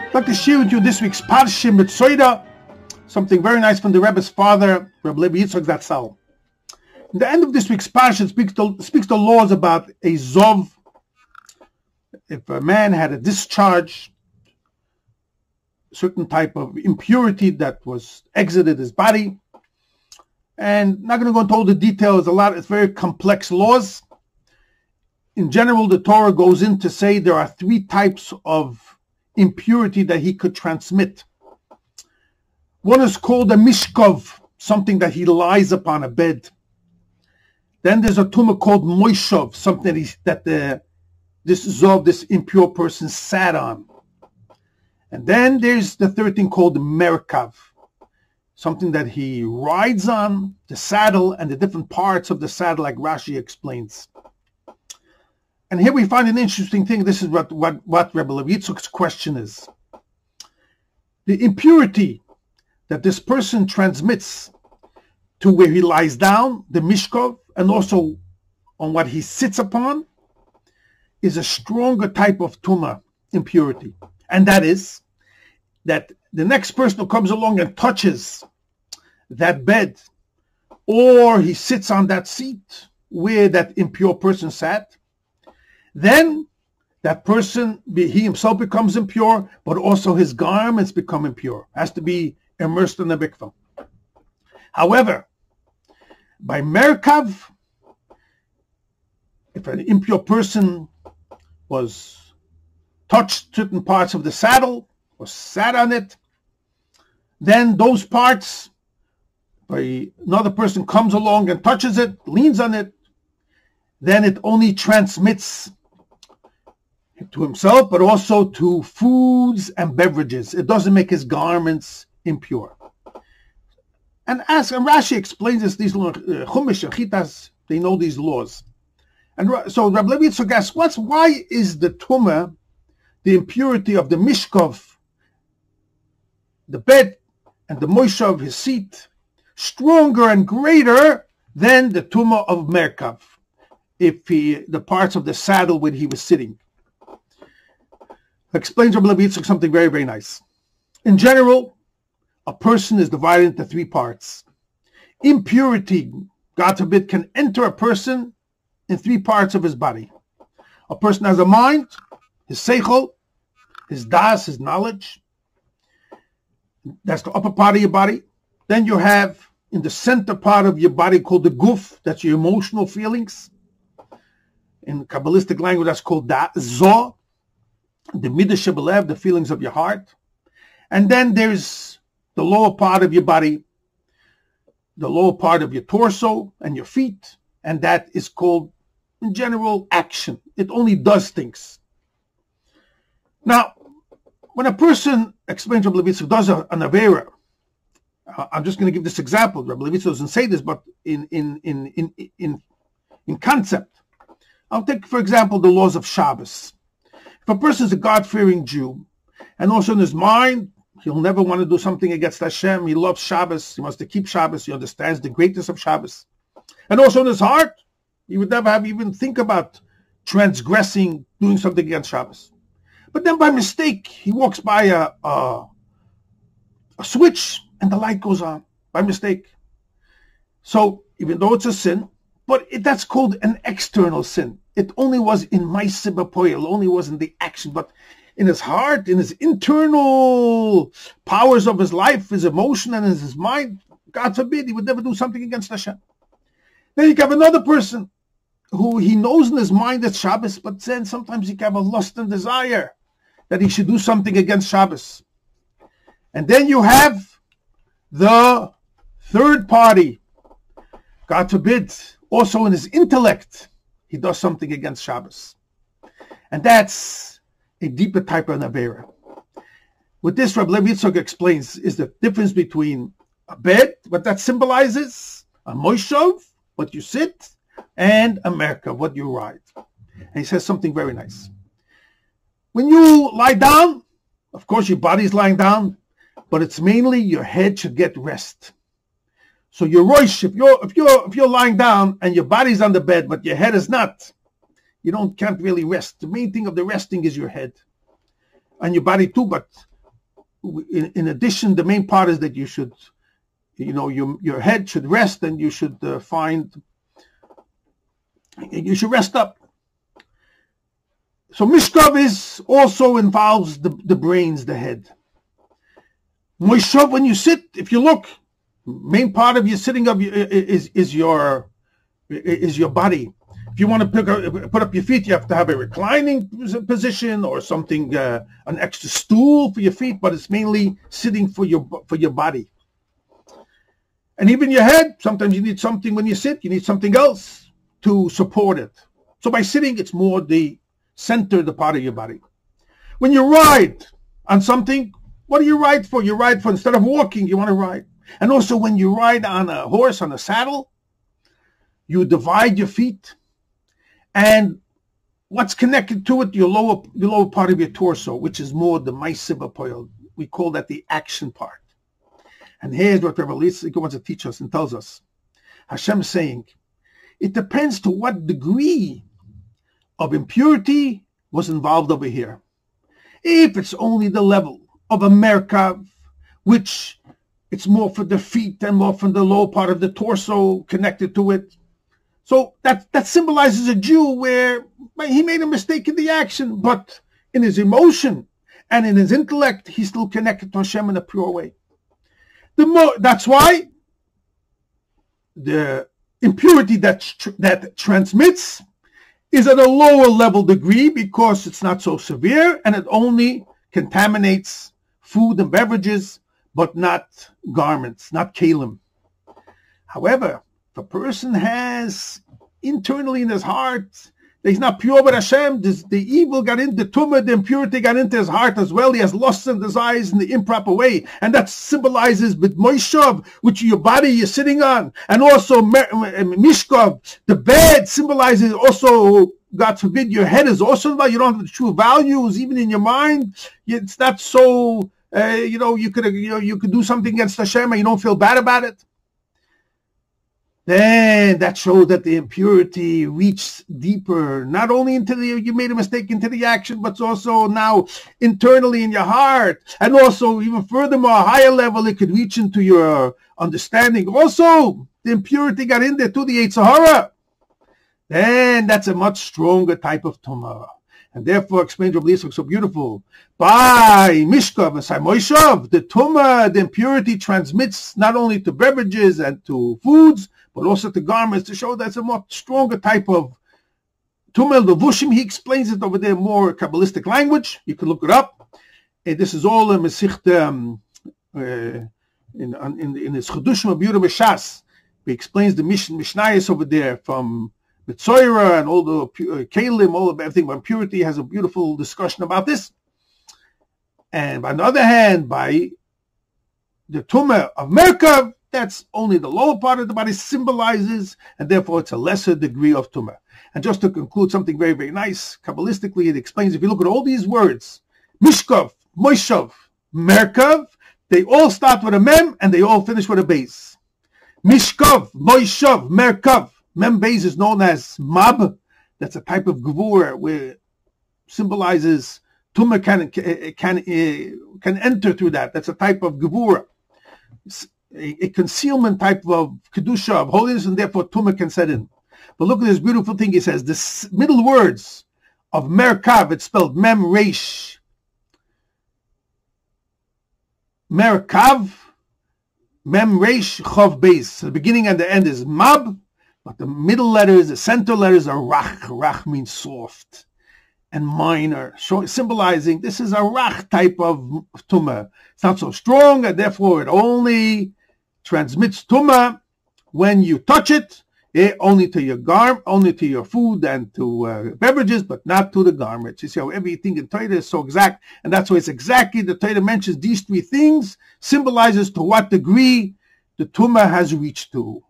I'd like to share with you this week's Parshas מצורע, something very nice from the Rebbe's father, Rabbi Yitzchok Zatzal. In the end of this week's Parshas, it speaks the laws about a zov. If a man had a discharge, certain type of impurity that was exited his body, and not going to go into all the details. It's very complex laws. In general, the Torah goes in to say there are three types of impurity that he could transmit. One is called a mishkov, something that he lies upon, a bed. Then there's a tumah called moishov, something this impure person sat on. And then there's the third thing called merkav, something that he rides on, the saddle and the different parts of the saddle, like Rashi explains. And here we find an interesting thing. This is what Rebbe Yitzchok's question is. The impurity that this person transmits to where he lies down, the mishkov, and also on what he sits upon, is a stronger type of tumah, impurity. And that is that the next person who comes along and touches that bed, or he sits on that seat where that impure person sat, then that person, he himself becomes impure, but also his garments become impure. Has to be immersed in the mikvah. However, by merkav, if an impure person was touched certain parts of the saddle or sat on it, then those parts, by another person comes along and touches it, leans on it, then it only transmits to himself, but also to foods and beverages. It doesn't make his garments impure. And Rashi explains this, these Chumash and Chitas, they know these laws. And so Rabbi Yitzchok asks, why is the tumah, the impurity of the mishkov, the bed, and the moishav, his seat, stronger and greater than the tumah of merkav, the parts of the saddle where he was sitting? Explains Rabbi Yitzchok something very, very nice. In general, a person is divided into three parts. Impurity, God forbid, can enter a person in three parts of his body. A person has a mind, his seichel, his das, his knowledge. That's the upper part of your body. Then you have in the center part of your body called the guf, that's your emotional feelings. In Kabbalistic language, that's called zoh, the midah shebelev, the feelings of your heart. And then there's the lower part of your body, the lower part of your torso and your feet, and that is called, in general, action. It only does things. Now, when a person, explains Rabbi Yitzchok, does an avera, I'm just going to give this example. Rabbi Yitzchok doesn't say this, but in concept, I'll take, for example, the laws of Shabbos. If a person is a God-fearing Jew, and also in his mind, he'll never want to do something against Hashem. He loves Shabbos. He wants to keep Shabbos. He understands the greatness of Shabbos. And also in his heart, he would never even think about transgressing, doing something against Shabbos. But then by mistake, he walks by a switch and the light goes on by mistake. So even though it's a sin, but that's called an external sin. It only was in ma'aseh b'poel, only was in the action, but in his heart, in his internal powers of his life, his emotion and his mind, God forbid, he would never do something against Hashem. Then you have another person who he knows in his mind it's Shabbos, but then sometimes he can have a lust and desire that he should do something against Shabbos. And then you have the third party, God forbid, also in his intellect, he does something against Shabbos. And that's a deeper type of avera. What this Rabbi Yitzchok explains is the difference between a bed, what that symbolizes, a moishav, what you sit, and a merkav, what you ride. And he says something very nice. When you lie down, of course your body's lying down, but it's mainly your head should get rest. So your roish, if you're lying down and your body's on the bed, but your head is not, can't really rest. The main thing of the resting is your head and your body too, but in addition, the main part is that you should, your head should rest, and you should you should rest up. So Mishkav also involves the brains, the head. Moishav, when you sit, if you look, main part of your sitting up is your body. If you want to put up your feet, you have to have a reclining position or something, an extra stool for your feet, but it's mainly sitting for your body. And even your head, sometimes you need something when you sit, you need something else to support it. So by sitting, it's more the center, the part of your body. When you ride on something, what do you ride for? You ride for, instead of walking, you want to ride. And also when you ride on a horse, on a saddle, you divide your feet. And what's connected to it? Your lower part of your torso, which is more the Maisiba Poil. We call that the action part. And here's what Rebbe Yitzchok wants to teach us and tells us. Hashem is saying, it depends to what degree of impurity was involved over here. If it's only the level of a merkav, which it's more for the feet and more from the lower part of the torso connected to it. So that symbolizes a Jew where he made a mistake in the action, but in his emotion and in his intellect, he's still connected to Hashem in a pure way. That's why the impurity that transmits is at a lower level degree because it's not so severe and it only contaminates food and beverages, but not garments, not kalim. However, if a person has internally in his heart that he's not pure with Hashem, the evil got in, the tumah, the impurity got into his heart as well. He has lusts and desires in the improper way. And that symbolizes with Moishav, which your body you're sitting on. And also Mishkav, the bed symbolizes also, God forbid, your head is also involved. You don't have the true values, even in your mind. It's not so, you could do something against Hashem and you don't feel bad about it. Then that shows that the impurity reached deeper, not only into you made a mistake into the action, but also now internally in your heart. And also, even furthermore, a higher level, it could reach into your understanding. Also, the impurity got in there to the Yetzer Hara. Then that's a much stronger type of tumah. And therefore, explains Rabbi Yitzchok so beautiful. By Mishkav and Saimoishav, the tumah, the impurity transmits not only to beverages and to foods, but also to garments, to show that's a much stronger type of tumah. Levushim, he explains it over there more Kabbalistic language. You can look it up. And this is all in Mesicht, in his Chedushim of Yura B'Shas. He explains the Mishnayos over there from מצורע and all the Kalim, all of everything about purity, has a beautiful discussion about this. And on the other hand, by the tumah of Merkav, that's only the lower part of the body symbolizes, and therefore it's a lesser degree of tumah. And just to conclude something very, very nice, Kabbalistically, it explains, if you look at all these words, Mishkav, Moishav, Merkav, they all start with a mem and they all finish with a beis. Mishkav, Moishav, Merkav. Mem beis is known as mab. That's a type of gevura where symbolizes tumah can enter through that. That's a type of gevura, a concealment type of kedusha, of holiness, and therefore tumah can set in. But look at this beautiful thing. He says the middle words of merkav, it's spelled mem reish. Merkav, mem reish chav beis. So the beginning and the end is mab. But the middle letters, the center letters are rach. Rach means soft and minor, symbolizing this is a rach type of tumah. It's not so strong, and therefore it only transmits tumah when you touch it, only to your food and to beverages, but not to the garments. You see how everything in Torah is so exact, and that's why it's exactly the Torah mentions these three things, symbolizes to what degree the tumah has reached to.